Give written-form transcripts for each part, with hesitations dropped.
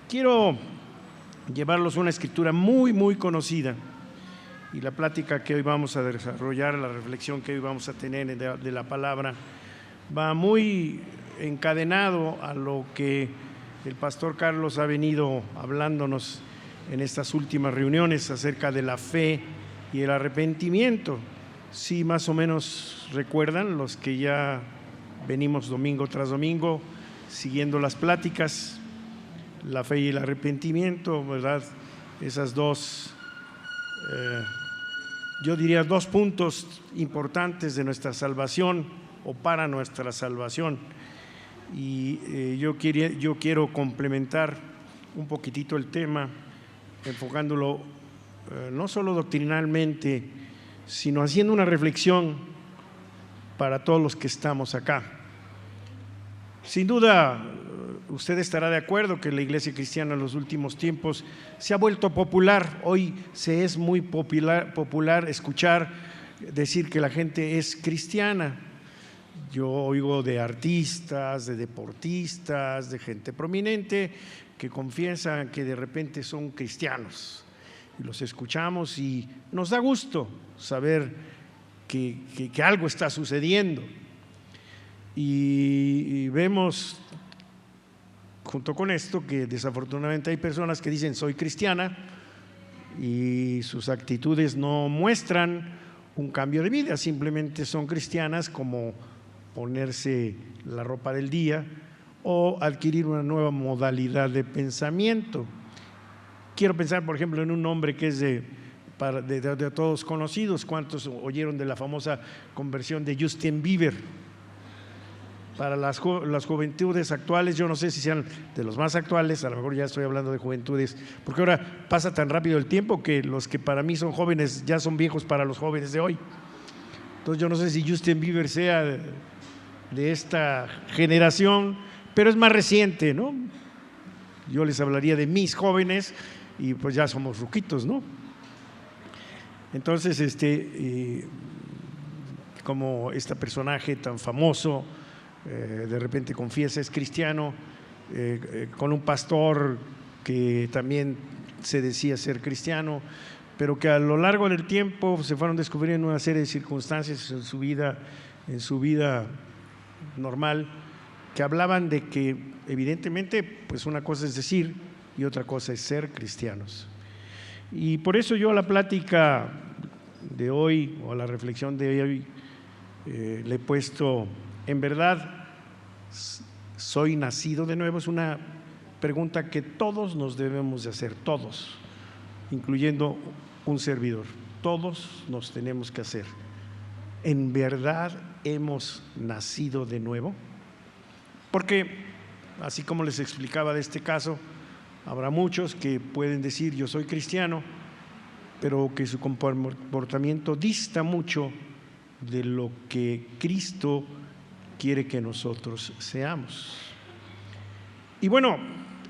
Quiero llevarlos a una escritura muy conocida, y la plática que hoy vamos a desarrollar, la reflexión que hoy vamos a tener de la palabra, va muy encadenado a lo que el pastor Carlos ha venido hablándonos en estas últimas reuniones acerca de la fe y el arrepentimiento. Sí, más o menos recuerdan los que ya venimos domingo tras domingo siguiendo las pláticas, la fe y el arrepentimiento, ¿verdad? Esas dos, yo diría, dos puntos importantes de nuestra salvación o para nuestra salvación. Y yo quiero complementar un poquitito el tema, enfocándolo no solo doctrinalmente, sino haciendo una reflexión para todos los que estamos acá. Sin duda, usted estará de acuerdo que la iglesia cristiana en los últimos tiempos se ha vuelto popular. Hoy se es muy popular escuchar decir que la gente es cristiana. Yo oigo de artistas, de deportistas, de gente prominente que confiesan que de repente son cristianos. Y los escuchamos y nos da gusto saber que algo está sucediendo. Y vemos junto con esto que desafortunadamente hay personas que dicen soy cristiana y sus actitudes no muestran un cambio de vida, simplemente son cristianas como ponerse la ropa del día o adquirir una nueva modalidad de pensamiento. Quiero pensar, por ejemplo, en un hombre que es de todos conocidos. ¿Cuántos oyeron de la famosa conversión de Justin Bieber? Para las juventudes actuales, yo no sé si sean de los más actuales, a lo mejor ya estoy hablando de juventudes, porque ahora pasa tan rápido el tiempo que los que para mí son jóvenes ya son viejos para los jóvenes de hoy. Entonces yo no sé si Justin Bieber sea de esta generación, pero es más reciente, ¿no? Yo les hablaría de mis jóvenes y pues ya somos ruquitos, ¿no? Entonces, como este personaje tan famoso de repente confiesa es cristiano, con un pastor que también se decía ser cristiano, pero que a lo largo del tiempo se fueron descubriendo una serie de circunstancias en su vida normal, que hablaban de que evidentemente pues una cosa es decir y otra cosa es ser cristianos. Y por eso yo a la plática de hoy o a la reflexión de hoy le he puesto, en verdad, ¿soy nacido de nuevo? Es una pregunta que todos nos debemos de hacer, todos, incluyendo un servidor. Todos nos tenemos que hacer. ¿En verdad hemos nacido de nuevo? Porque, así como les explicaba de este caso, habrá muchos que pueden decir yo soy cristiano, pero que su comportamiento dista mucho de lo que Cristo quiere que nosotros seamos. Y bueno,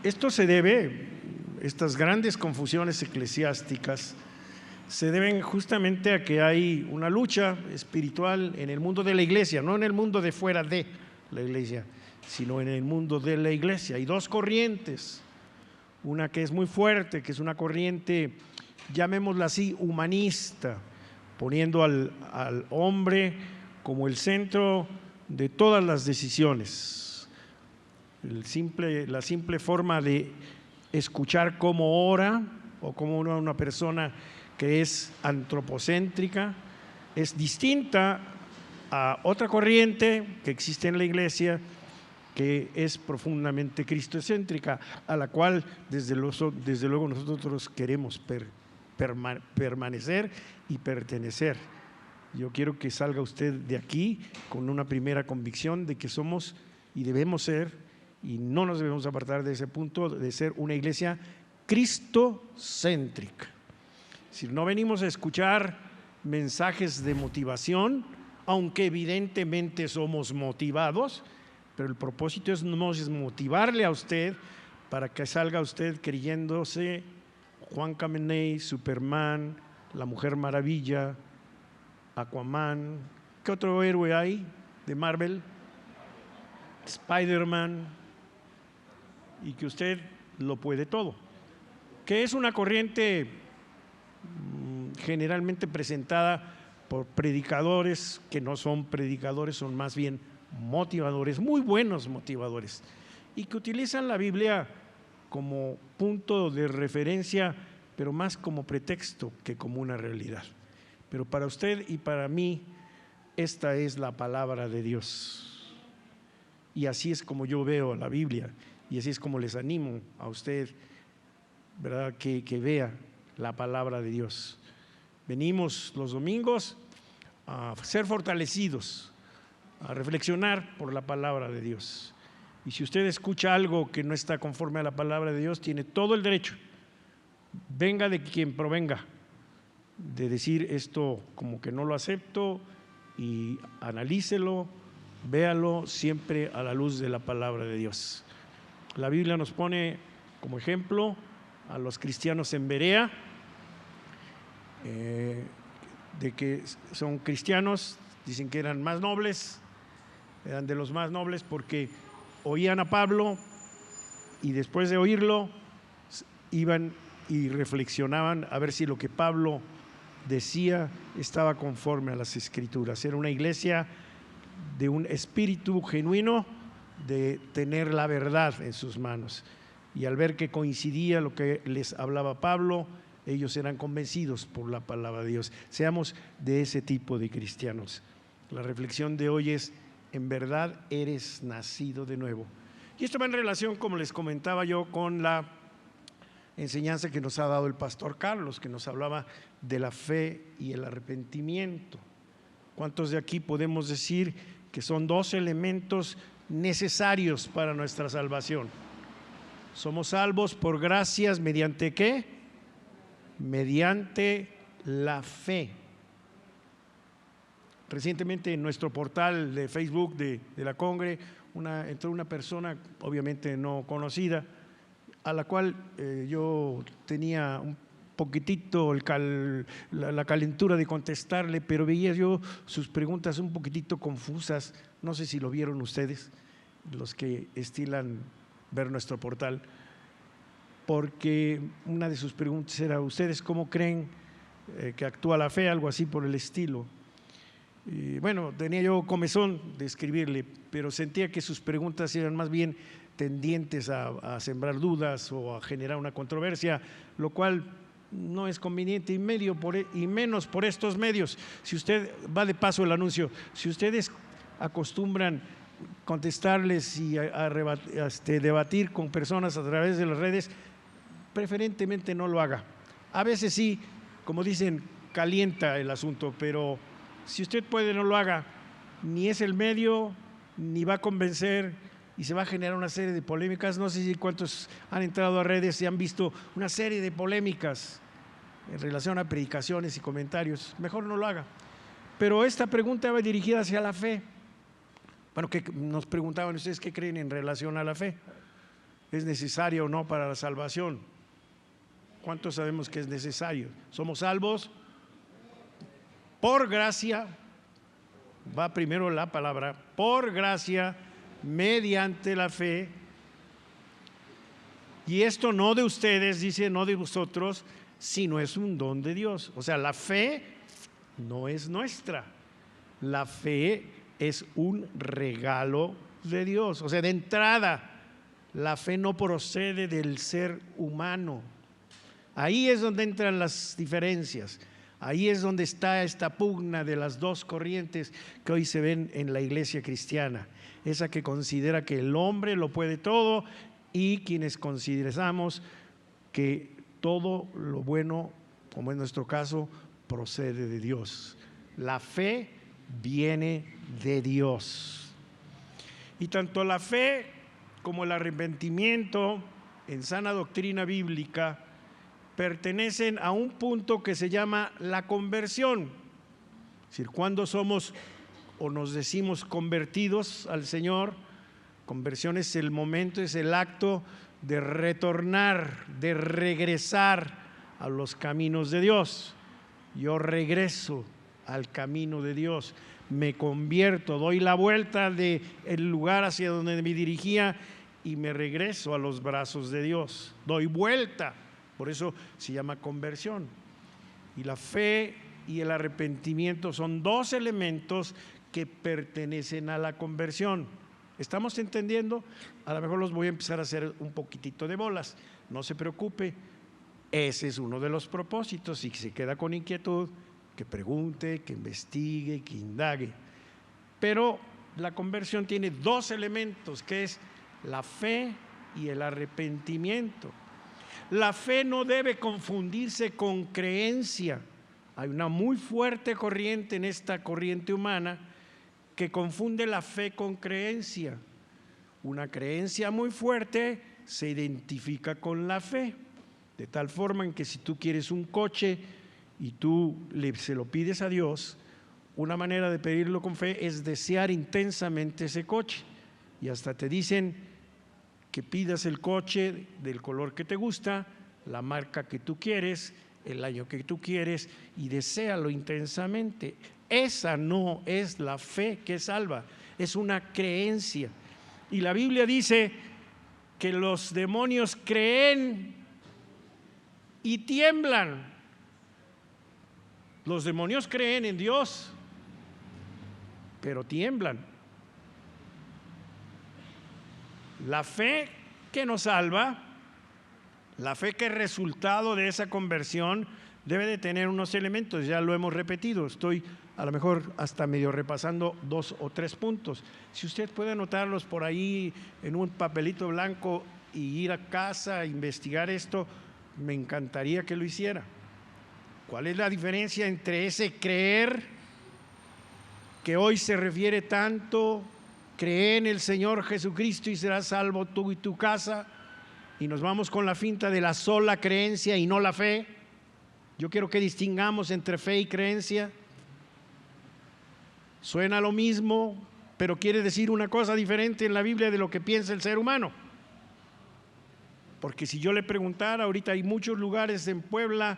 esto se debe, estas grandes confusiones eclesiásticas se deben justamente a que hay una lucha espiritual en el mundo de la iglesia, no en el mundo de fuera de la iglesia, sino en el mundo de la iglesia. Hay dos corrientes, una que es muy fuerte, que es una corriente, llamémosla así, humanista, poniendo al hombre como el centro de todas las decisiones. La simple forma de escuchar cómo ora o cómo una persona que es antropocéntrica es distinta a otra corriente que existe en la iglesia que es profundamente cristocéntrica, a la cual desde luego nosotros queremos permanecer y pertenecer. Yo quiero que salga usted de aquí con una primera convicción de que somos y debemos ser, y no nos debemos apartar de ese punto, de ser una iglesia cristocéntrica. Si no venimos a escuchar mensajes de motivación, aunque evidentemente somos motivados, pero el propósito no es motivarle a usted para que salga usted creyéndose Juan Camaney, Superman, la Mujer Maravilla, Aquaman, ¿qué otro héroe hay de Marvel? Spider-Man, y que usted lo puede todo, que es una corriente generalmente presentada por predicadores que no son predicadores, son más bien motivadores, muy buenos motivadores, y que utilizan la Biblia como punto de referencia, pero más como pretexto que como una realidad. Pero para usted y para mí, esta es la palabra de Dios. Y así es como yo veo la Biblia, y así es como les animo a usted, ¿verdad?, que vea la palabra de Dios. Venimos los domingos a ser fortalecidos, a reflexionar por la palabra de Dios. Y si usted escucha algo que no está conforme a la palabra de Dios, tiene todo el derecho, venga de quien provenga, de decir esto como que no lo acepto, y analícelo, véalo siempre a la luz de la palabra de Dios. La Biblia nos pone como ejemplo a los cristianos en Berea, de que son cristianos, dicen que eran más nobles, eran de los más nobles porque oían a Pablo y después de oírlo iban y reflexionaban a ver si lo que Pablo decía estaba conforme a las Escrituras. Era una iglesia de un espíritu genuino de tener la verdad en sus manos, y al ver que coincidía lo que les hablaba Pablo, ellos eran convencidos por la palabra de Dios. Seamos de ese tipo de cristianos. La reflexión de hoy es: en verdad eres nacido de nuevo. Y esto va en relación, como les comentaba yo, con la enseñanza que nos ha dado el pastor Carlos, que nos hablaba de la fe y el arrepentimiento. ¿Cuántos de aquí podemos decir que son dos elementos necesarios para nuestra salvación? Somos salvos por gracias, ¿mediante qué? Mediante la fe. Recientemente en nuestro portal de Facebook de la Congre entró una persona obviamente no conocida, a la cual yo tenía un poquitito la calentura de contestarle, pero veía yo sus preguntas un poquitito confusas. No sé si lo vieron ustedes, los que estilan ver nuestro portal, porque una de sus preguntas era: ¿ustedes cómo creen que actúa la fe? Algo así por el estilo. Y bueno, tenía yo comezón de escribirle, pero sentía que sus preguntas eran más bien tendientes a sembrar dudas o a generar una controversia, lo cual no es conveniente, y menos por estos medios. Si usted va de paso el anuncio, si ustedes acostumbran contestarles y debatir con personas a través de las redes, preferentemente no lo haga. A veces sí, como dicen, calienta el asunto, pero si usted puede, no lo haga. Ni es el medio, ni va a convencer, y se va a generar una serie de polémicas. No sé si cuántos han entrado a redes y han visto una serie de polémicas en relación a predicaciones y comentarios. Mejor no lo haga. Pero esta pregunta va dirigida hacia la fe. Bueno, que nos preguntaban ustedes: ¿qué creen en relación a la fe? ¿Es necesario o no para la salvación? ¿Cuántos sabemos que es necesario? Somos salvos por gracia, va primero la palabra, por gracia, mediante la fe. Y esto no de ustedes, dice, no de vosotros, sino es un don de Dios. O sea, la fe no es nuestra, la fe es un regalo de Dios. O sea, de entrada, la fe no procede del ser humano. Ahí es donde entran las diferencias. Ahí es donde está esta pugna de las dos corrientes que hoy se ven en la iglesia cristiana. Esa que considera que el hombre lo puede todo, y quienes consideramos que todo lo bueno, como en nuestro caso, procede de Dios. La fe viene de Dios. Y tanto la fe como el arrepentimiento en sana doctrina bíblica pertenecen a un punto que se llama la conversión. Es decir, cuando somos o nos decimos convertidos al Señor, conversión es el momento, es el acto de retornar, de regresar a los caminos de Dios. Yo regreso al camino de Dios, me convierto, doy la vuelta del lugar hacia donde me dirigía y me regreso a los brazos de Dios, doy vuelta. Por eso se llama conversión. Y la fe y el arrepentimiento son dos elementos que pertenecen a la conversión. ¿Estamos entendiendo? A lo mejor los voy a empezar a hacer un poquitito de bolas. No se preocupe, ese es uno de los propósitos. Si se queda con inquietud, que pregunte, que investigue, que indague. Pero la conversión tiene dos elementos, que es la fe y el arrepentimiento. La fe no debe confundirse con creencia. Hay una muy fuerte corriente en esta corriente humana que confunde la fe con creencia. Una creencia muy fuerte se identifica con la fe, de tal forma en que si tú quieres un coche y tú se lo pides a Dios, una manera de pedirlo con fe es desear intensamente ese coche. Y hasta te dicen que pidas el coche del color que te gusta, la marca que tú quieres, el año que tú quieres, y deséalo intensamente. Esa no es la fe que salva, es una creencia. Y la Biblia dice que los demonios creen y tiemblan. Los demonios creen en Dios, pero tiemblan. La fe que nos salva, la fe que es resultado de esa conversión, debe de tener unos elementos, ya lo hemos repetido. Estoy a lo mejor hasta medio repasando 2 o 3 puntos. Si usted puede anotarlos por ahí en un papelito blanco y ir a casa a investigar esto, me encantaría que lo hiciera. ¿Cuál es la diferencia entre ese creer, que hoy se refiere tanto, cree en el Señor Jesucristo y serás salvo tú y tu casa, y nos vamos con la finta de la sola creencia y no la fe? Yo quiero que distingamos entre fe y creencia. Suena lo mismo, pero quiere decir una cosa diferente en la Biblia de lo que piensa el ser humano. Porque si yo le preguntara, ahorita hay muchos lugares en Puebla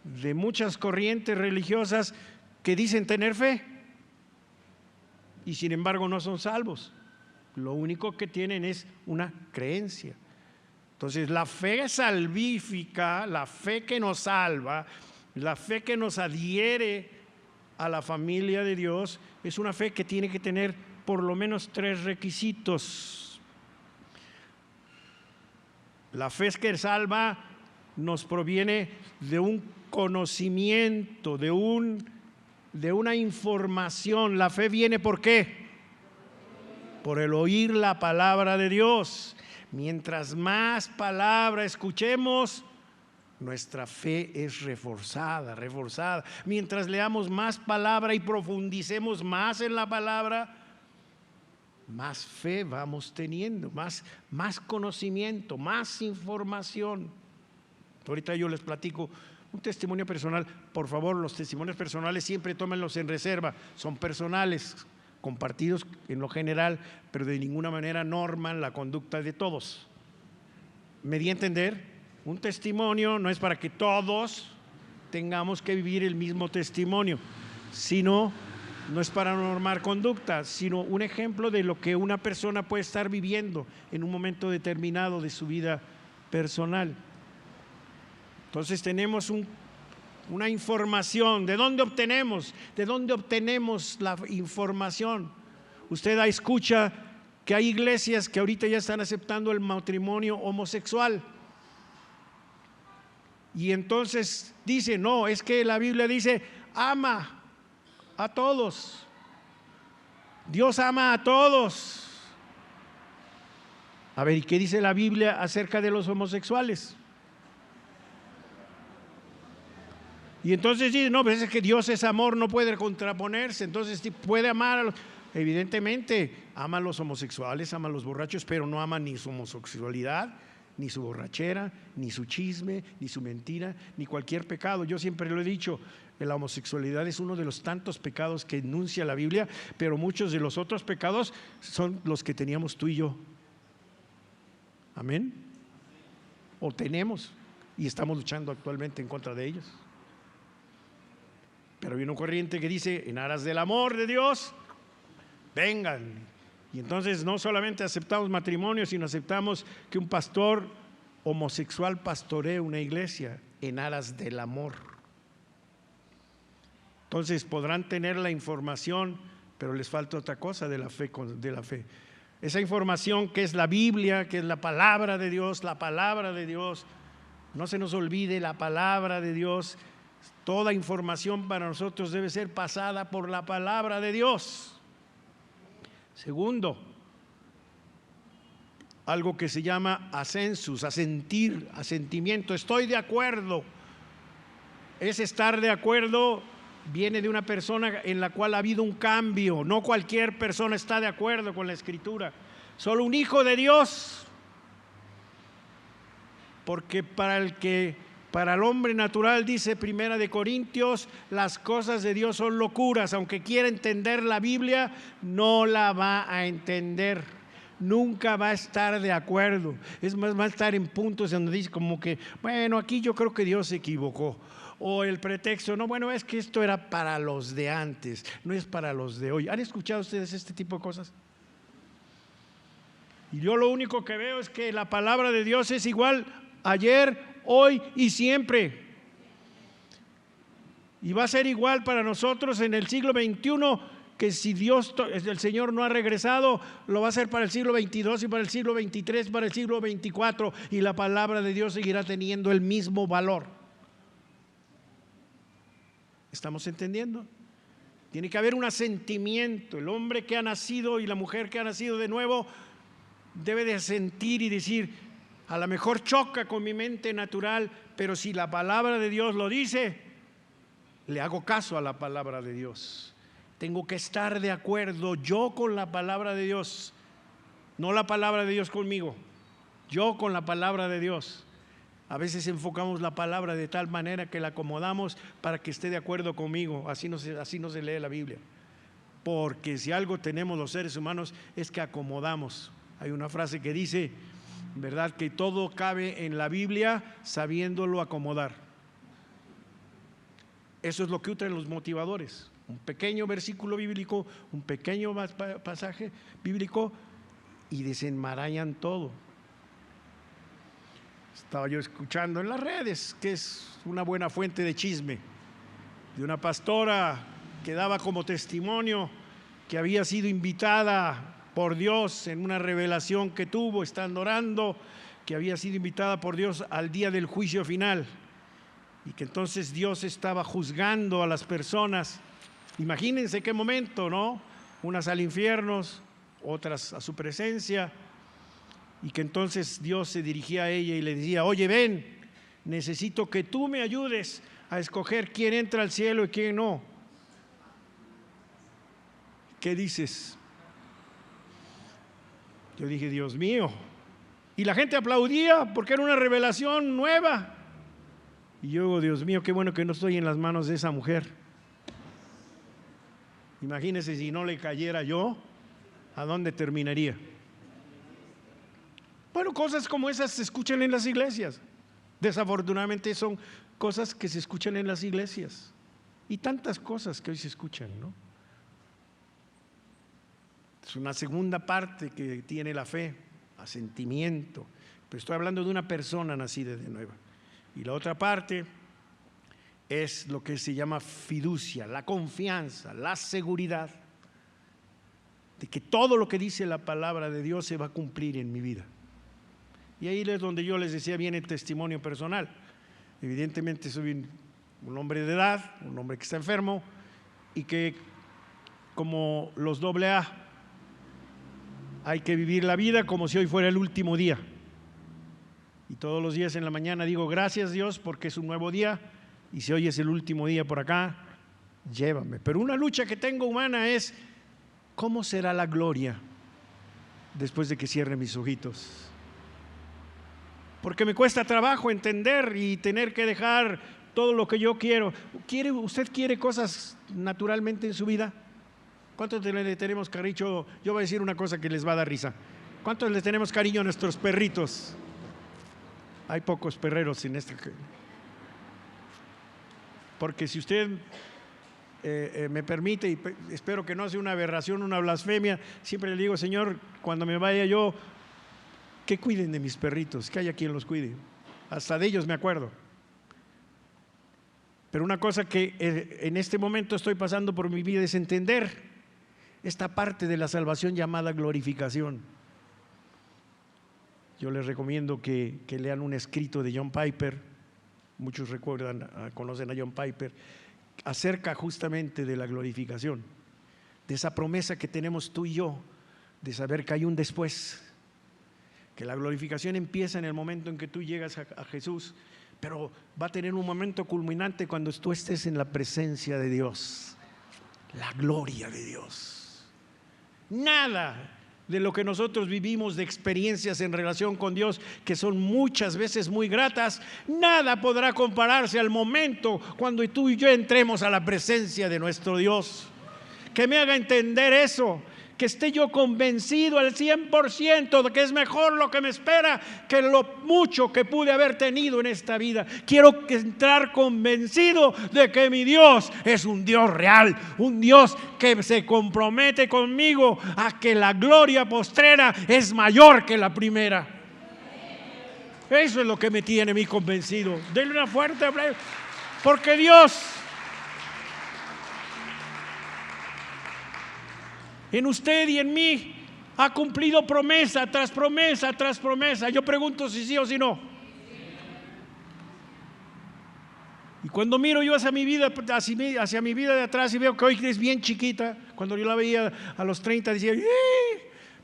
de muchas corrientes religiosas que dicen tener fe y sin embargo no son salvos. Lo único que tienen es una creencia. Entonces la fe salvífica, la fe que nos salva, la fe que nos adhiere a la familia de Dios, es una fe que tiene que tener por lo menos 3 requisitos. La fe que salva nos proviene de un conocimiento, de una información. La fe viene ¿por qué? Por el oír la palabra de Dios. Mientras más palabra escuchemos, nuestra fe es reforzada. Mientras leamos más palabra y profundicemos más en la palabra, más fe vamos teniendo, más conocimiento, más información. Ahorita yo les platico un testimonio personal. Por favor, los testimonios personales siempre tómenlos en reserva. Son personales, compartidos en lo general, pero de ninguna manera norman la conducta de todos. ¿Me di a entender? Un testimonio no es para que todos tengamos que vivir el mismo testimonio, sino no es para normar conducta, sino un ejemplo de lo que una persona puede estar viviendo en un momento determinado de su vida personal. Entonces tenemos una información. ¿De dónde obtenemos la información? Usted escucha que hay iglesias que ahorita ya están aceptando el matrimonio homosexual. Y entonces dice, no, es que la Biblia dice, ama a todos. Dios ama a todos. A ver, ¿y qué dice la Biblia acerca de los homosexuales? Y entonces dice, no, pues es que Dios es amor, no puede contraponerse. Entonces puede amar a los… Evidentemente, ama a los homosexuales, ama a los borrachos, pero no ama ni su homosexualidad, ni su borrachera, ni su chisme, ni su mentira, ni cualquier pecado. Yo siempre lo he dicho, la homosexualidad es uno de los tantos pecados que enuncia la Biblia, pero muchos de los otros pecados son los que teníamos tú y yo. Amén. O tenemos y estamos luchando actualmente en contra de ellos. Pero hay una corriente que dice, en aras del amor de Dios, vengan Y entonces no solamente aceptamos matrimonio, sino aceptamos que un pastor homosexual pastoree una iglesia en aras del amor. Entonces podrán tener la información, pero les falta otra cosa de la fe. Esa información que es la Biblia, que es la palabra de Dios, no se nos olvide la palabra de Dios. Toda información para nosotros debe ser pasada por la palabra de Dios. Segundo, algo que se llama asensus, asentir, asentimiento. Estoy de acuerdo. Ese estar de acuerdo viene de una persona en la cual ha habido un cambio. No cualquier persona está de acuerdo con la Escritura. Solo un hijo de Dios. Porque para el hombre natural, dice Primera de Corintios, las cosas de Dios son locuras. Aunque quiera entender la Biblia, no la va a entender. Nunca va a estar de acuerdo. Es más, va a estar en puntos donde dice como que, bueno, aquí yo creo que Dios se equivocó. O el pretexto, no, bueno, es que esto era para los de antes, no es para los de hoy. ¿Han escuchado ustedes este tipo de cosas? Y yo lo único que veo es que la palabra de Dios es igual ayer, hoy y siempre. Y va a ser igual para nosotros en el siglo XXI, que si el Señor no ha regresado, lo va a hacer para el siglo XXII y para el siglo XXIII, para el siglo XXIV, y la palabra de Dios seguirá teniendo el mismo valor. ¿Estamos entendiendo? Tiene que haber un asentimiento. El hombre que ha nacido y la mujer que ha nacido de nuevo debe de asentir y decir, a lo mejor choca con mi mente natural, pero si la palabra de Dios lo dice, le hago caso a la palabra de Dios. Tengo que estar de acuerdo yo con la palabra de Dios, no la palabra de Dios conmigo, yo con la palabra de Dios. A veces enfocamos la palabra de tal manera que la acomodamos para que esté de acuerdo conmigo. Así no se lee la Biblia. Porque si algo tenemos los seres humanos es que acomodamos. Hay una frase que dice, ¿verdad?, que todo cabe en la Biblia sabiéndolo acomodar. Eso es lo que usan los motivadores. Un pequeño versículo bíblico, un pequeño pasaje bíblico y desenmarañan todo. Estaba yo escuchando en las redes, que es una buena fuente de chisme, de una pastora que daba como testimonio que había sido invitada por Dios en una revelación que tuvo estando orando, que había sido invitada por Dios al día del juicio final y que entonces Dios estaba juzgando a las personas. Imagínense qué momento, ¿no? Unas al infierno, otras a su presencia. Y que entonces Dios se dirigía a ella y le decía, oye, ven, necesito que tú me ayudes a escoger quién entra al cielo y quién no. ¿Qué dices? Yo dije, Dios mío. Y la gente aplaudía porque era una revelación nueva. Y yo digo, Dios mío, qué bueno que no estoy en las manos de esa mujer. Imagínense si no le cayera yo, ¿a dónde terminaría? Bueno, cosas como esas se escuchan en las iglesias. Desafortunadamente son cosas que se escuchan en las iglesias. Y tantas cosas que hoy se escuchan, ¿no? Es una segunda parte que tiene la fe, asentimiento. Pero estoy hablando de una persona nacida de nueva. Y la otra parte es lo que se llama fiducia, la confianza, la seguridad de que todo lo que dice la palabra de Dios se va a cumplir en mi vida. Y ahí es donde yo les decía, viene el testimonio personal. Evidentemente soy un hombre de edad, un hombre que está enfermo y que como los AA hay que vivir la vida como si hoy fuera el último día. Y todos los días en la mañana digo, gracias Dios porque es un nuevo día y si hoy es el último día por acá, llévame. Pero una lucha que tengo humana es, ¿cómo será la gloria después de que cierre mis ojitos? Porque me cuesta trabajo entender y tener que dejar todo lo que yo quiero. ¿Usted quiere cosas naturalmente en su vida? ¿Cuántos le tenemos cariño? Yo voy a decir una cosa que les va a dar risa. ¿Cuántos le tenemos cariño a nuestros perritos? Hay pocos perreros en este. Porque si usted me permite, y espero que no sea una aberración, una blasfemia, siempre le digo: Señor, cuando me vaya yo, que cuiden de mis perritos, que haya quien los cuide. Hasta de ellos me acuerdo. Pero una cosa que en este momento estoy pasando por mi vida es entender esta parte de la salvación llamada glorificación. Yo les recomiendo que lean un escrito de John Piper, muchos conocen a John Piper, acerca justamente de la glorificación, de esa promesa que tenemos tú y yo, de saber que hay un después, que la glorificación empieza en el momento en que tú llegas a Jesús, pero va a tener un momento culminante cuando tú estés en la presencia de Dios, la gloria de Dios. Nada de lo que nosotros vivimos de experiencias en relación con Dios, que son muchas veces muy gratas, nada podrá compararse al momento cuando tú y yo entremos a la presencia de nuestro Dios. Que me haga entender eso, que esté yo convencido al 100% de que es mejor lo que me espera que lo mucho que pude haber tenido en esta vida. Quiero entrar convencido de que mi Dios es un Dios real, un Dios que se compromete conmigo a que la gloria postrera es mayor que la primera. Eso es lo que me tiene a mí convencido. Denle una fuerte aplauso, porque Dios en usted y en mí ha cumplido promesa tras promesa tras promesa. Yo pregunto si sí o si no. Y cuando miro yo hacia mi vida de atrás y veo que hoy es bien chiquita, cuando yo la veía a los 30 decía,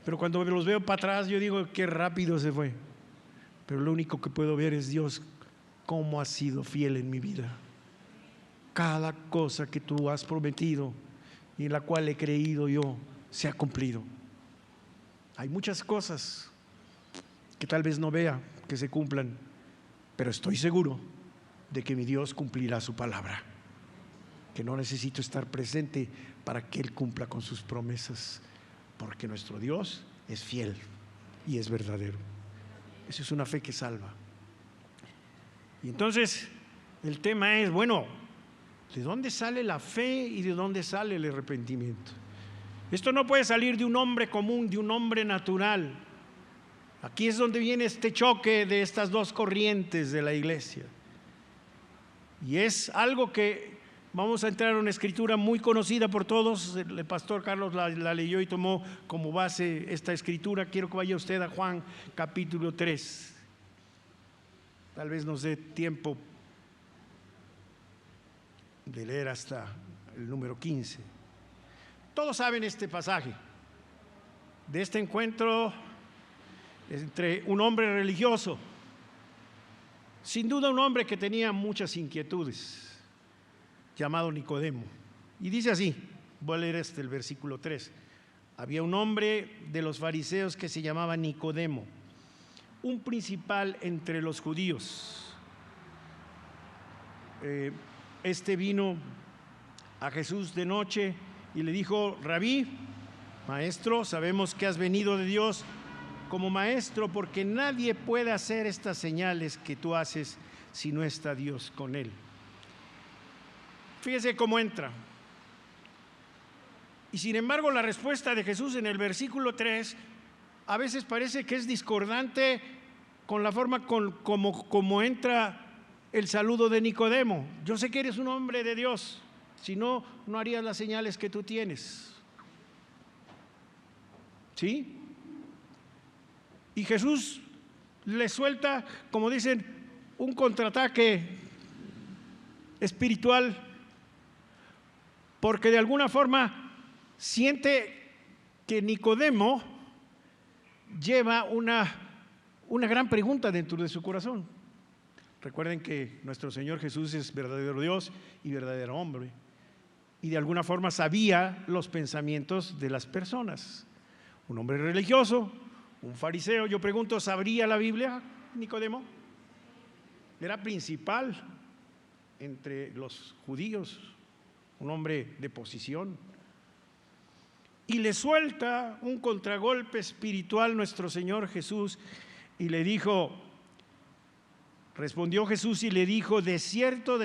pero cuando los veo para atrás yo digo, qué rápido se fue. Pero lo único que puedo ver es Dios, cómo ha sido fiel en mi vida. Cada cosa que tú has prometido y en la cual he creído yo, se ha cumplido. Hay muchas cosas que tal vez no vea que se cumplan, pero estoy seguro de que mi Dios cumplirá su palabra, que no necesito estar presente para que Él cumpla con sus promesas, porque nuestro Dios es fiel y es verdadero. Esa es una fe que salva. Y entonces el tema es, bueno, ¿de dónde sale la fe y de dónde sale el arrepentimiento? Esto no puede salir de un hombre común, de un hombre natural. Aquí es donde viene este choque de estas dos corrientes de la iglesia. Y es algo que vamos a entrar en una escritura muy conocida por todos. El pastor Carlos la leyó y tomó como base esta escritura. Quiero que vaya usted a Juan capítulo 3. Tal vez nos dé tiempo de leer hasta el número 15. Todos saben este pasaje de este encuentro entre un hombre religioso, sin duda un hombre que tenía muchas inquietudes, llamado Nicodemo. Y dice así, voy a leer el versículo 3. Había un hombre de los fariseos que se llamaba Nicodemo, un principal entre los judíos. Este vino a Jesús de noche y le dijo: Rabí, maestro, sabemos que has venido de Dios como maestro, porque nadie puede hacer estas señales que tú haces si no está Dios con él. Fíjese cómo entra. Y sin embargo, la respuesta de Jesús en el versículo 3 a veces parece que es discordante con la forma como entra el saludo de Nicodemo. Yo sé que eres un hombre de Dios, si no, no harías las señales que tú tienes. ¿Sí? Y Jesús le suelta, como dicen, un contraataque espiritual, porque de alguna forma siente que Nicodemo lleva una gran pregunta dentro de su corazón. Recuerden que nuestro Señor Jesús es verdadero Dios y verdadero hombre, y de alguna forma sabía los pensamientos de las personas. Un hombre religioso, un fariseo. Yo pregunto, ¿sabría la Biblia Nicodemo? Era principal entre los judíos, un hombre de posición. Y le suelta un contragolpe espiritual nuestro Señor Jesús y le dijo: Respondió Jesús y le dijo: de cierto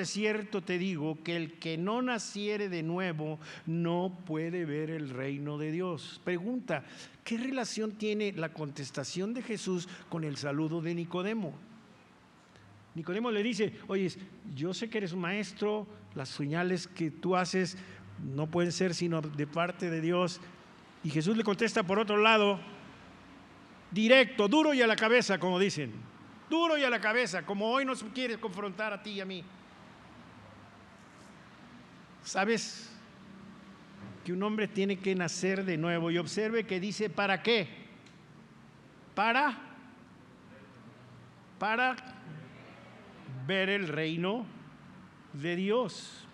te digo, que el que no naciere de nuevo no puede ver el reino de Dios. Pregunta: ¿qué relación tiene la contestación de Jesús con el saludo de Nicodemo? Nicodemo le dice: oye, yo sé que eres un maestro, las señales que tú haces no pueden ser sino de parte de Dios. Y Jesús le contesta por otro lado, directo, duro y a la cabeza, como dicen. Duro y a la cabeza, como hoy nos quieres confrontar a ti y a mí. ¿Sabes que un hombre tiene que nacer de nuevo? Y observe que dice: ¿para qué? Para ver el reino de Dios.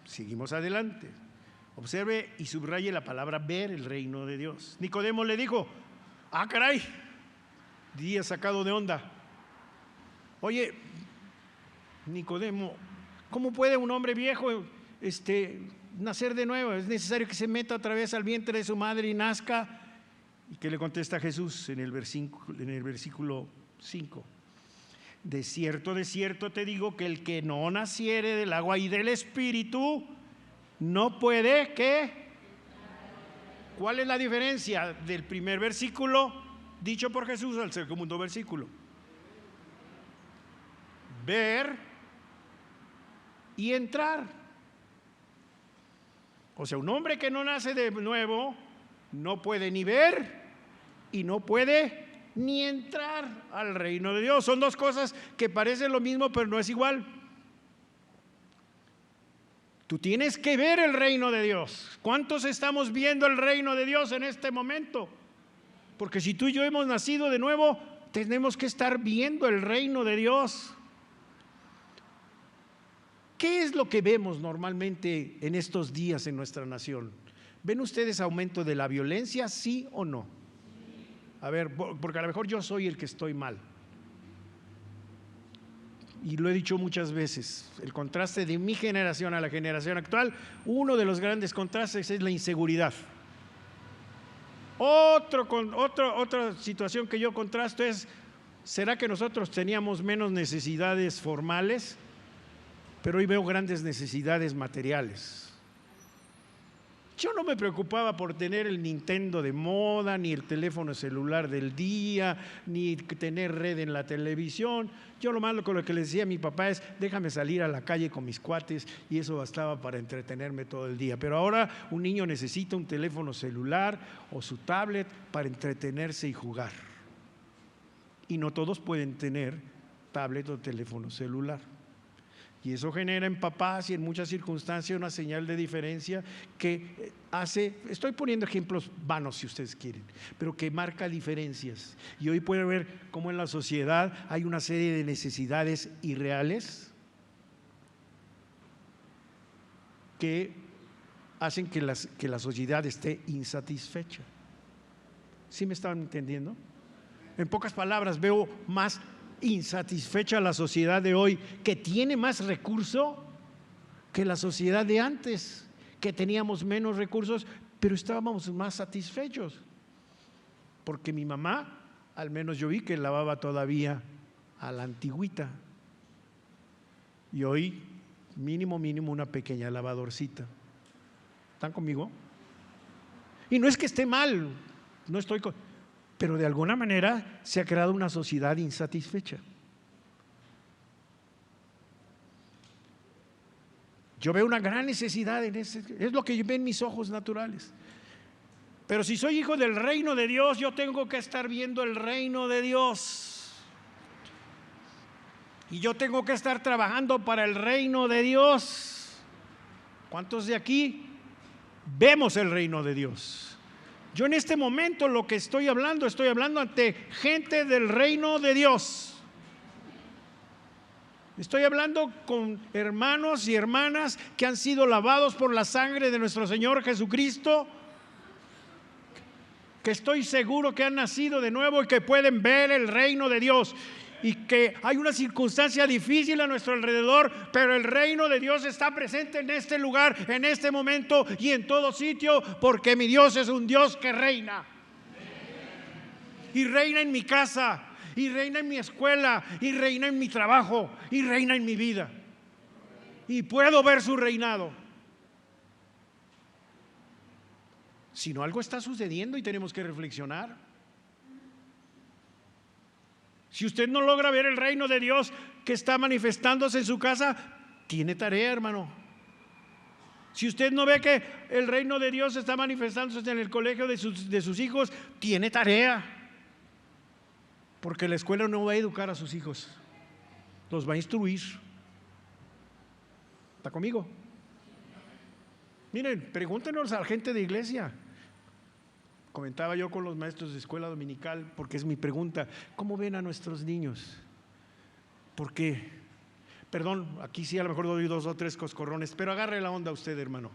Seguimos adelante. Observe y subraye la palabra ver el reino de Dios. Nicodemo le dijo: ah, caray, día sacado de onda. Oye, Nicodemo, ¿cómo puede un hombre viejo nacer de nuevo? Es necesario que se meta otra vez al vientre de su madre y nazca. ¿Y qué le contesta Jesús en el versículo 5? De cierto te digo, que el que no naciere del agua y del Espíritu no puede, ¿qué? ¿Cuál es la diferencia del primer versículo dicho por Jesús al segundo versículo? Ver y entrar. O sea, un hombre que no nace de nuevo no puede ni ver y no puede ni entrar al reino de Dios. Son dos cosas que parecen lo mismo, pero no es igual. Tú tienes que ver el reino de Dios. ¿Cuántos estamos viendo el reino de Dios en este momento? Porque si tú y yo hemos nacido de nuevo, tenemos que estar viendo el reino de Dios. ¿Qué es lo que vemos normalmente en estos días en nuestra nación? ¿Ven ustedes aumento de la violencia, sí o no? A ver, porque a lo mejor yo soy el que estoy mal. Y lo he dicho muchas veces, el contraste de mi generación a la generación actual, uno de los grandes contrastes es la inseguridad. Otra situación que yo contrasto es: ¿será que nosotros teníamos menos necesidades formales? Pero hoy veo grandes necesidades materiales. Yo no me preocupaba por tener el Nintendo de moda, ni el teléfono celular del día, ni tener red en la televisión. Yo lo malo con lo que le decía a mi papá es: déjame salir a la calle con mis cuates, y eso bastaba para entretenerme todo el día. Pero ahora un niño necesita un teléfono celular o su tablet para entretenerse y jugar. Y no todos pueden tener tablet o teléfono celular. Y eso genera en papás y en muchas circunstancias una señal de diferencia que hace, estoy poniendo ejemplos vanos si ustedes quieren, pero que marca diferencias. Y hoy puede ver cómo en la sociedad hay una serie de necesidades irreales que hacen que la sociedad esté insatisfecha. ¿Sí me están entendiendo? En pocas palabras, veo más insatisfecha la sociedad de hoy, que tiene más recurso que la sociedad de antes, que teníamos menos recursos, pero estábamos más satisfechos. Porque mi mamá, al menos yo vi que lavaba todavía a la antigüita, y hoy mínimo una pequeña lavadorcita. ¿Están conmigo? Y no es que esté mal, no estoy pero de alguna manera se ha creado una sociedad insatisfecha. Yo veo una gran necesidad en es lo que ven mis ojos naturales. Pero si soy hijo del reino de Dios, yo tengo que estar viendo el reino de Dios. Y yo tengo que estar trabajando para el reino de Dios. ¿Cuántos de aquí vemos el reino de Dios? Yo en este momento lo que estoy hablando ante gente del reino de Dios. Estoy hablando con hermanos y hermanas que han sido lavados por la sangre de nuestro Señor Jesucristo, que estoy seguro que han nacido de nuevo y que pueden ver el reino de Dios. Y que hay una circunstancia difícil a nuestro alrededor, pero el reino de Dios está presente en este lugar, en este momento y en todo sitio, porque mi Dios es un Dios que reina. Y reina en mi casa, y reina en mi escuela, y reina en mi trabajo, y reina en mi vida. Y puedo ver su reinado. Si no, algo está sucediendo y tenemos que reflexionar. Si usted no logra ver el reino de Dios que está manifestándose en su casa, tiene tarea, hermano. Si usted no ve que el reino de Dios está manifestándose en el colegio de sus hijos, tiene tarea. Porque la escuela no va a educar a sus hijos, los va a instruir. ¿Está conmigo? Miren, pregúntenos a la gente de iglesia. Comentaba yo con los maestros de escuela dominical, porque es mi pregunta: ¿cómo ven a nuestros niños? ¿Por qué? Perdón, aquí sí a lo mejor doy 2 o 3 coscorrones, pero agarre la onda usted, hermano.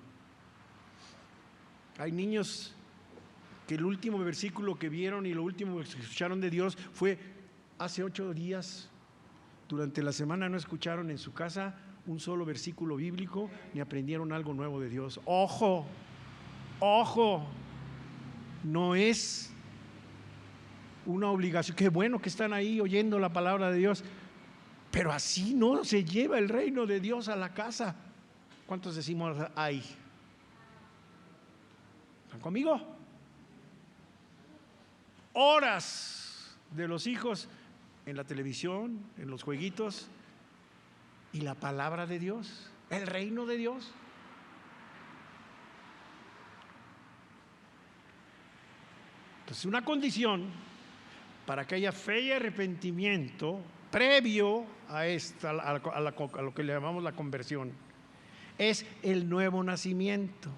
Hay niños que el último versículo que vieron y lo último que escucharon de Dios fue hace 8 días. Durante la semana no escucharon en su casa un solo versículo bíblico ni aprendieron algo nuevo de Dios. Ojo, ojo. No es una obligación. Qué bueno que están ahí oyendo la palabra de Dios, pero así no se lleva el reino de Dios a la casa. ¿Cuántos decimos ay? ¿Están conmigo? Horas de los hijos en la televisión, en los jueguitos, y la palabra de Dios, el reino de Dios. Entonces, una condición para que haya fe y arrepentimiento previo a lo que le llamamos la conversión es el nuevo nacimiento.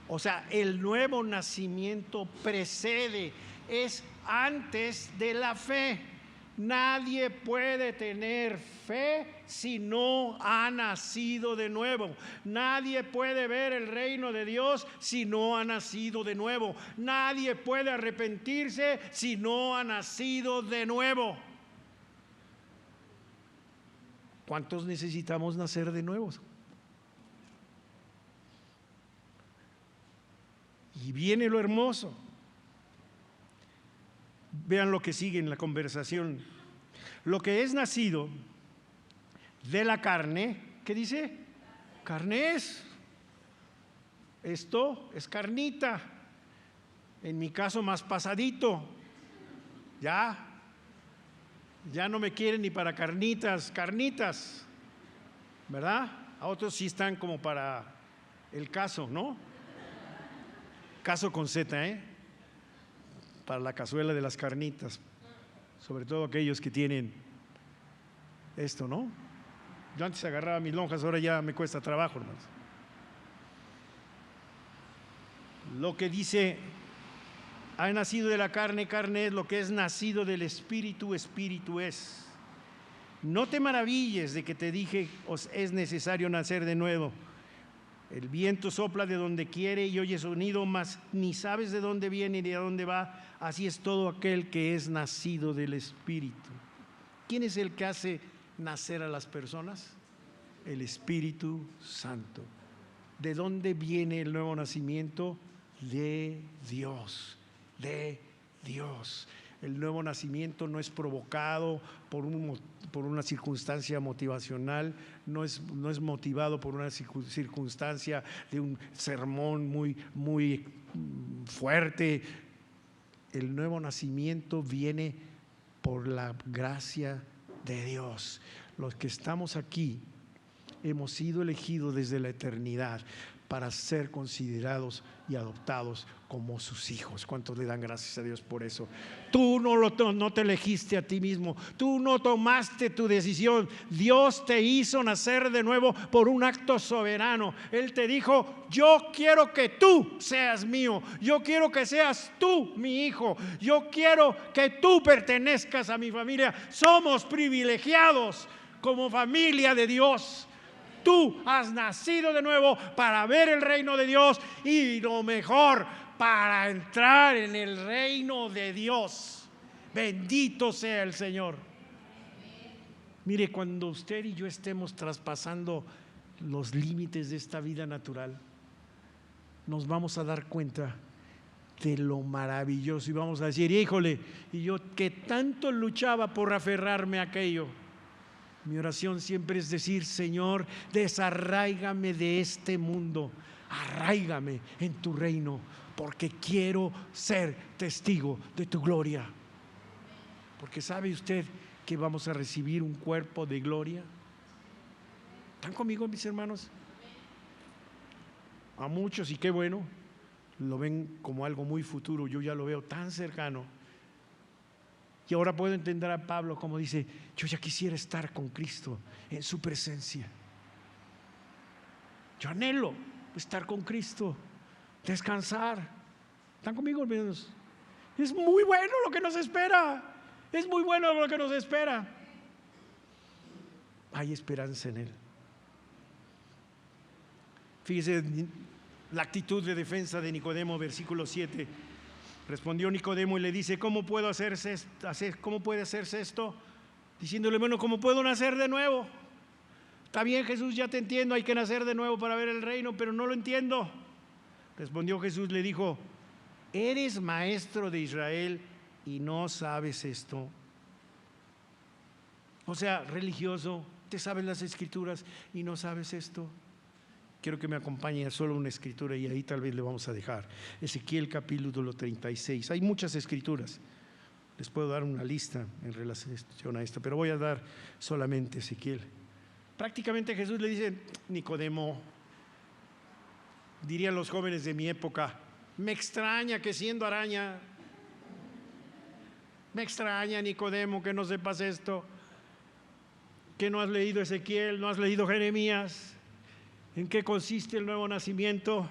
O sea, el nuevo nacimiento precede, es antes de la fe. Nadie puede tener fe si no ha nacido de nuevo. Nadie puede ver el reino de Dios si no ha nacido de nuevo. Nadie puede arrepentirse si no ha nacido de nuevo. ¿Cuántos necesitamos nacer de nuevo? Y viene lo hermoso. Vean lo que sigue en la conversación. Lo que es nacido de la carne, ¿qué dice? Carne es. Esto es carnita. En mi caso más pasadito. Ya no me quieren ni para carnitas, ¿verdad? A otros sí están como para el caso, ¿no? Caso con Z, para la cazuela de las carnitas, sobre todo aquellos que tienen esto, ¿no? Yo antes agarraba mis lonjas, ahora ya me cuesta trabajo, hermanos. Lo que dice, ha nacido de la carne, carne es; lo que es nacido del espíritu, espíritu es. No te maravilles de que te dije, os es necesario nacer de nuevo. El viento sopla de donde quiere y oye sonido, mas ni sabes de dónde viene ni a dónde va. Así es todo aquel que es nacido del Espíritu. ¿Quién es el que hace nacer a las personas? El Espíritu Santo. ¿De dónde viene el nuevo nacimiento? De Dios, de Dios. El nuevo nacimiento no es provocado por una circunstancia motivacional, no es motivado por una circunstancia de un sermón muy fuerte. El nuevo nacimiento viene por la gracia de Dios. Los que estamos aquí hemos sido elegidos desde la eternidad para ser considerados y adoptados como sus hijos. ¿Cuántos le dan gracias a Dios por eso? Tú no te elegiste a ti mismo, tú no tomaste tu decisión. Dios te hizo nacer de nuevo por un acto soberano. Él te dijo: yo quiero que tú seas mío, yo quiero que seas tú mi hijo, yo quiero que tú pertenezcas a mi familia. Somos privilegiados como familia de Dios. Tú has nacido de nuevo para ver el reino de Dios, y lo mejor, para entrar en el reino de Dios. Bendito sea el Señor. Mire, cuando usted y yo estemos traspasando los límites de esta vida natural, nos vamos a dar cuenta de lo maravilloso. Y vamos a decir, híjole, y yo que tanto luchaba por aferrarme a aquello. Mi oración siempre es decir, Señor, desarráigame de este mundo, arráigame en tu reino, porque quiero ser testigo de tu gloria. Porque ¿sabe usted que vamos a recibir un cuerpo de gloria? ¿Están conmigo, mis hermanos? A muchos, y qué bueno, lo ven como algo muy futuro. Yo ya lo veo tan cercano. Y ahora puedo entender a Pablo como dice, yo ya quisiera estar con Cristo en su presencia. Yo anhelo estar con Cristo, descansar. ¿Están conmigo, hermanos? Es muy bueno lo que nos espera. Es muy bueno lo que nos espera. Hay esperanza en Él. Fíjese la actitud de defensa de Nicodemo, versículo 7. Respondió Nicodemo y le dice, ¿cómo puede hacerse esto? Diciéndole, bueno, ¿cómo puedo nacer de nuevo? Está bien, Jesús, ya te entiendo, hay que nacer de nuevo para ver el reino, pero no lo entiendo. Respondió Jesús, le dijo, ¿eres maestro de Israel y no sabes esto? O sea, religioso, te sabes las escrituras y no sabes esto. Quiero que me acompañe a solo una escritura y ahí tal vez le vamos a dejar. Ezequiel capítulo 36. Hay muchas escrituras. Les puedo dar una lista en relación a esto, pero voy a dar solamente Ezequiel. Prácticamente Jesús le dice, Nicodemo, dirían los jóvenes de mi época, me extraña que siendo araña, me extraña, Nicodemo, que no sepas esto, que no has leído Ezequiel, no has leído Jeremías. ¿En qué consiste el nuevo nacimiento?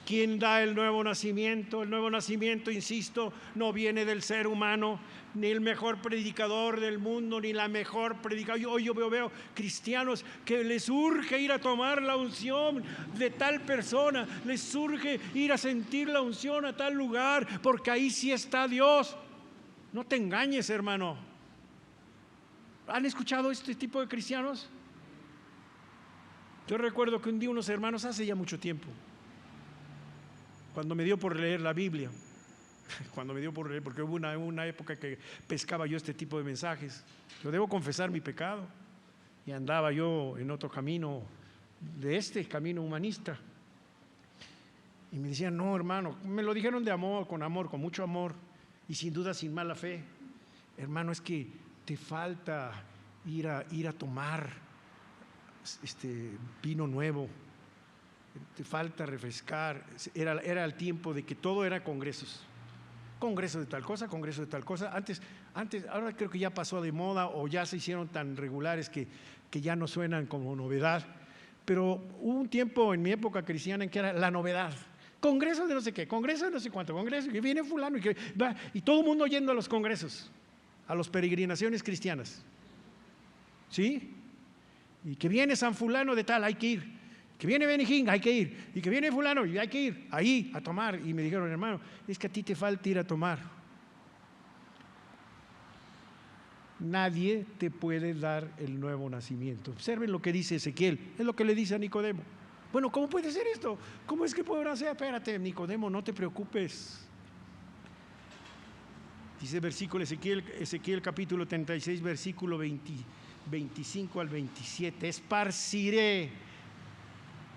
¿Quién da el nuevo nacimiento? El nuevo nacimiento, insisto, no viene del ser humano, ni el mejor predicador del mundo, ni la mejor predicadora. Hoy yo veo cristianos que les urge ir a tomar la unción de tal persona, les urge ir a sentir la unción a tal lugar, porque ahí sí está Dios. No te engañes, hermano. ¿Han escuchado este tipo de cristianos? Yo recuerdo que un día unos hermanos, hace ya mucho tiempo, cuando me dio por leer la Biblia, porque hubo una época que pescaba yo este tipo de mensajes, yo debo confesar mi pecado, y andaba yo en otro camino, de este camino humanista, y me decían, no, hermano, me lo dijeron de amor, con mucho amor, y sin duda sin mala fe, hermano, es que te falta ir a tomar vino nuevo, te falta refrescar. Era el tiempo de que todo era congresos de tal cosa, congreso de tal cosa. Antes, ahora creo que ya pasó de moda o ya se hicieron tan regulares que ya no suenan como novedad, pero hubo un tiempo en mi época cristiana en que era la novedad. Congreso de no sé qué, congreso de no sé cuánto, congreso, que viene fulano y todo el mundo yendo a los congresos, a las peregrinaciones cristianas, ¿sí? Y que viene San fulano de tal, hay que ir. Que viene Benijín, hay que ir. Y que viene fulano, y hay que ir ahí a tomar. Y me dijeron, hermano, es que a ti te falta ir a tomar. Nadie te puede dar el nuevo nacimiento. Observen lo que dice Ezequiel, es lo que le dice a Nicodemo. Bueno, ¿cómo puede ser esto? ¿Cómo es que puedo nacer? Espérate, Nicodemo, no te preocupes. Dice versículo Ezequiel capítulo 36, versículo 25 al 27. Esparciré.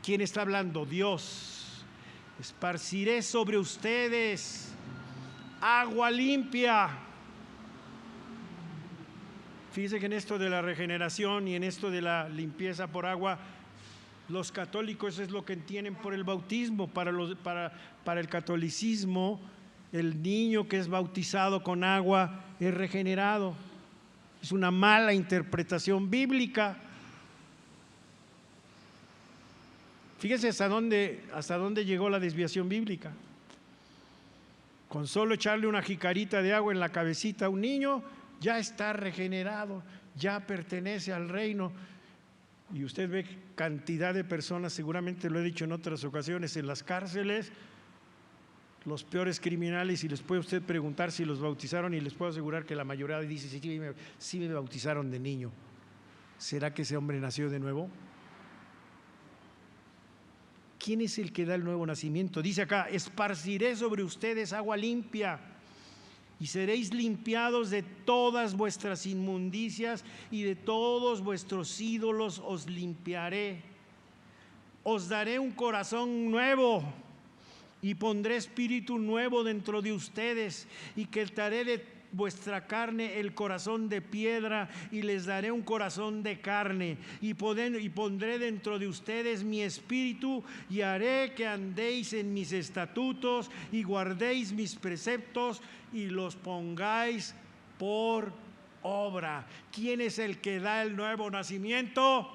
¿Quién está hablando? Dios. Esparciré sobre ustedes agua limpia. Fíjense que en esto de la regeneración y en esto de la limpieza por agua, los católicos es lo que entienden por el bautismo. Para el catolicismo, el niño que es bautizado con agua es regenerado. Es una mala interpretación bíblica. Fíjense hasta dónde llegó la desviación bíblica. Con solo echarle una jicarita de agua en la cabecita a un niño, ya está regenerado, ya pertenece al reino. Y usted ve cantidad de personas, seguramente lo he dicho en otras ocasiones, en las cárceles, los peores criminales, y les puede usted preguntar si los bautizaron, y les puedo asegurar que la mayoría dice, sí me bautizaron de niño. ¿Será que ese hombre nació de nuevo? ¿Quién es el que da el nuevo nacimiento? Dice acá: esparciré sobre ustedes agua limpia y seréis limpiados de todas vuestras inmundicias y de todos vuestros ídolos os limpiaré. Os daré un corazón nuevo y pondré espíritu nuevo dentro de ustedes y quitaré de vuestra carne el corazón de piedra y les daré un corazón de carne y pondré dentro de ustedes mi espíritu y haré que andéis en mis estatutos y guardéis mis preceptos y los pongáis por obra. ¿Quién es el que da el nuevo nacimiento?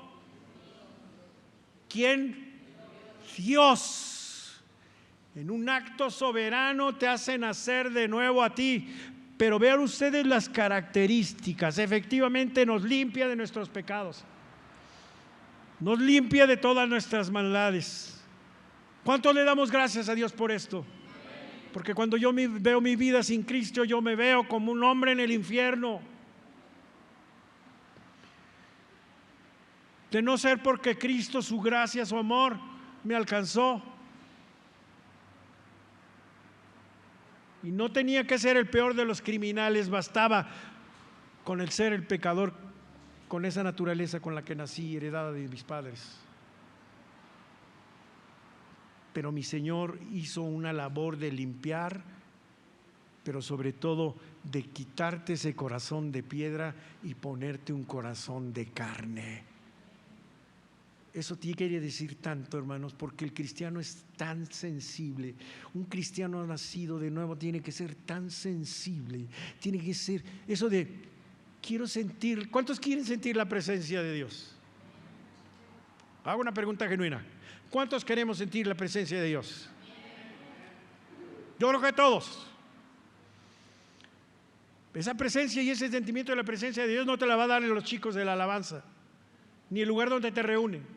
¿Quién? Dios. En un acto soberano te hace nacer de nuevo a ti. Pero vean ustedes las características. Efectivamente nos limpia de nuestros pecados, nos limpia de todas nuestras maldades. ¿Cuánto le damos gracias a Dios por esto? Porque cuando yo veo mi vida sin Cristo, yo me veo como un hombre en el infierno. De no ser porque Cristo, su gracia, su amor me alcanzó. Y no tenía que ser el peor de los criminales, bastaba con el ser el pecador, con esa naturaleza con la que nací, heredada de mis padres. Pero mi Señor hizo una labor de limpiar, pero sobre todo de quitarte ese corazón de piedra y ponerte un corazón de carne. Eso quiere decir tanto, hermanos, porque el cristiano es tan sensible. Un cristiano nacido de nuevo tiene que ser tan sensible. Tiene que ser eso de quiero sentir. ¿Cuántos quieren sentir la presencia de Dios? Hago una pregunta genuina. ¿Cuántos queremos sentir la presencia de Dios? Yo creo que todos. Esa presencia y ese sentimiento de la presencia de Dios no te la va a dar los chicos de la alabanza, ni el lugar donde te reúnen.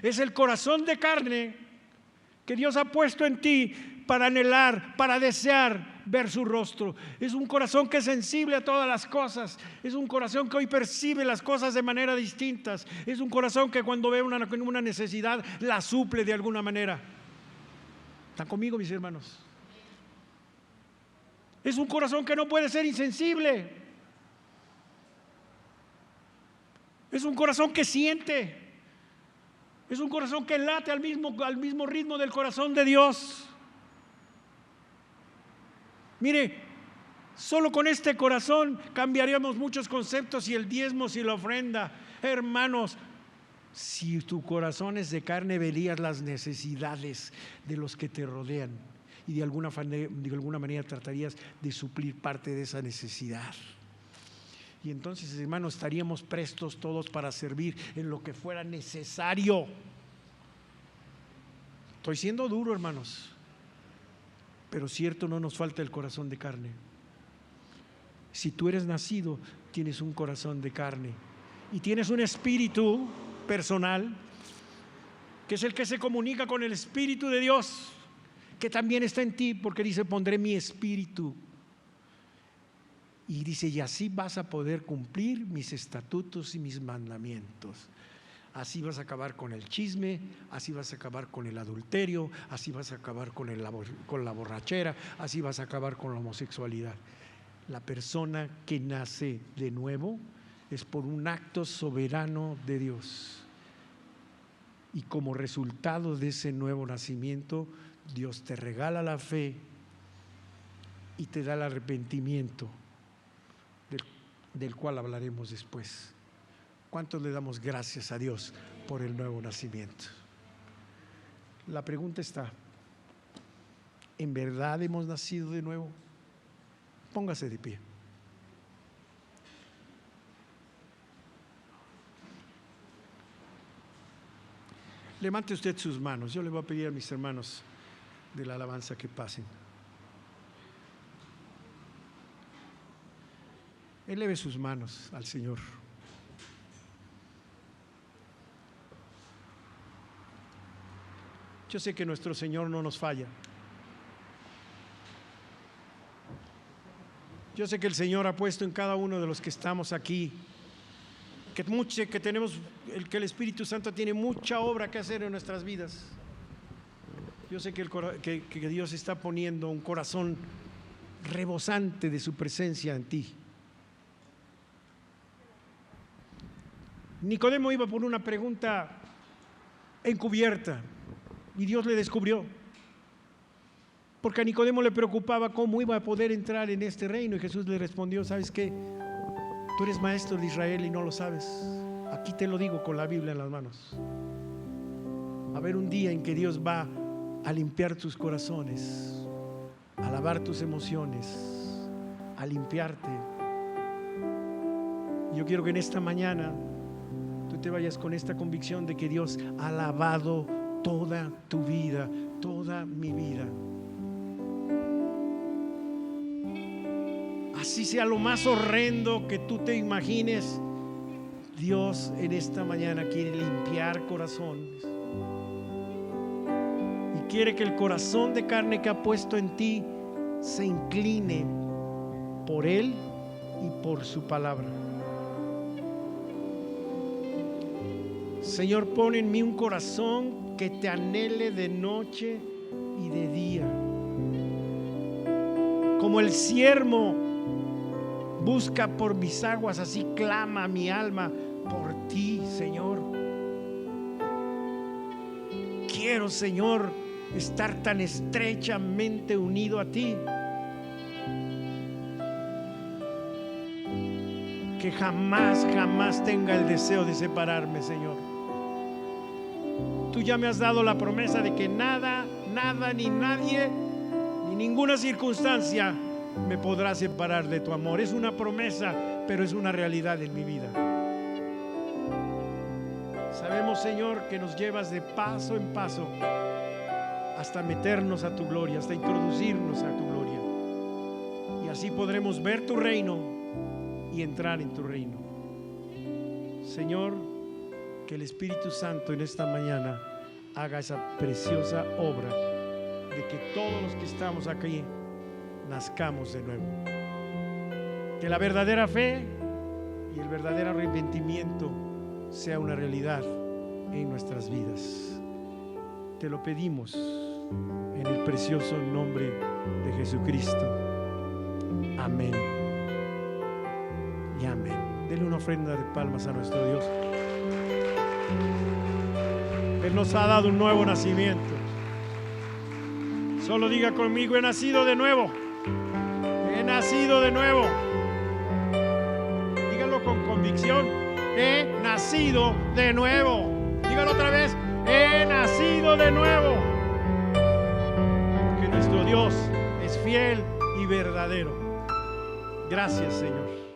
Es el corazón de carne que Dios ha puesto en ti para anhelar, para desear ver su rostro. Es un corazón que es sensible a todas las cosas. Es un corazón que hoy percibe las cosas de manera distintas. Es un corazón que cuando ve una necesidad la suple de alguna manera. ¿Están conmigo, mis hermanos? Es un corazón que no puede ser insensible. Es un corazón que siente. Es un corazón que late al mismo ritmo del corazón de Dios. Mire, solo con este corazón cambiaríamos muchos conceptos y el diezmo y la ofrenda. Hermanos, si tu corazón es de carne, verías las necesidades de los que te rodean y de alguna manera tratarías de suplir parte de esa necesidad. Y entonces, hermanos, estaríamos prestos todos para servir en lo que fuera necesario. Estoy siendo duro, hermanos, pero cierto, no nos falta el corazón de carne. Si tú eres nacido, tienes un corazón de carne y tienes un espíritu personal que es el que se comunica con el Espíritu de Dios, que también está en ti, porque dice: pondré mi espíritu. Y dice: y así vas a poder cumplir mis estatutos y mis mandamientos. Así vas a acabar con el chisme, así vas a acabar con el adulterio, así vas a acabar con la borrachera, así vas a acabar con la homosexualidad. La persona que nace de nuevo es por un acto soberano de Dios. Y como resultado de ese nuevo nacimiento, Dios te regala la fe y te da el arrepentimiento, del cual hablaremos después. ¿Cuántos le damos gracias a Dios por el nuevo nacimiento? La pregunta está: ¿en verdad hemos nacido de nuevo? Póngase de pie. Levante usted sus manos. Yo le voy a pedir a mis hermanos de la alabanza que pasen. Eleve sus manos al Señor. Yo sé que nuestro Señor no nos falla. Yo sé que el Señor ha puesto en cada uno de los que estamos aquí, que el Espíritu Santo tiene mucha obra que hacer en nuestras vidas. Yo sé que Dios está poniendo un corazón rebosante de su presencia en ti. Nicodemo iba por una pregunta encubierta y Dios le descubrió, porque a Nicodemo le preocupaba cómo iba a poder entrar en este reino, y Jesús le respondió: ¿sabes qué? Tú eres maestro de Israel y no lo sabes. Aquí te lo digo con la Biblia en las manos. Va a haber un día en que Dios va a limpiar tus corazones, a lavar tus emociones, a limpiarte. Yo quiero que en esta mañana tú te vayas con esta convicción de que Dios ha lavado toda tu vida, toda mi vida. Así sea lo más horrendo que tú te imagines, Dios en esta mañana quiere limpiar corazones. Y quiere que el corazón de carne que ha puesto en ti se incline por Él y por su palabra. Señor, pon en mí un corazón que te anhele de noche y de día. Como el ciervo busca por mis aguas, así clama mi alma por ti, Señor. Quiero, Señor, estar tan estrechamente unido a ti que jamás tenga el deseo de separarme, Señor. Tú ya me has dado la promesa de que nada, ni nadie, ni ninguna circunstancia me podrá separar de tu amor. Es una promesa, pero es una realidad en mi vida. Sabemos, Señor, que nos llevas de paso en paso hasta meternos a tu gloria, hasta introducirnos a tu gloria. Y así podremos ver tu reino y entrar en tu reino. Señor, que el Espíritu Santo en esta mañana haga esa preciosa obra de que todos los que estamos aquí nazcamos de nuevo. Que la verdadera fe y el verdadero arrepentimiento sea una realidad en nuestras vidas. Te lo pedimos en el precioso nombre de Jesucristo. Amén y amén. Denle una ofrenda de palmas a nuestro Dios. Él nos ha dado un nuevo nacimiento. Solo diga conmigo: he nacido de nuevo. He nacido de nuevo. Dígalo con convicción: he nacido de nuevo. Dígalo otra vez: he nacido de nuevo. Porque nuestro Dios es fiel y verdadero. Gracias, Señor.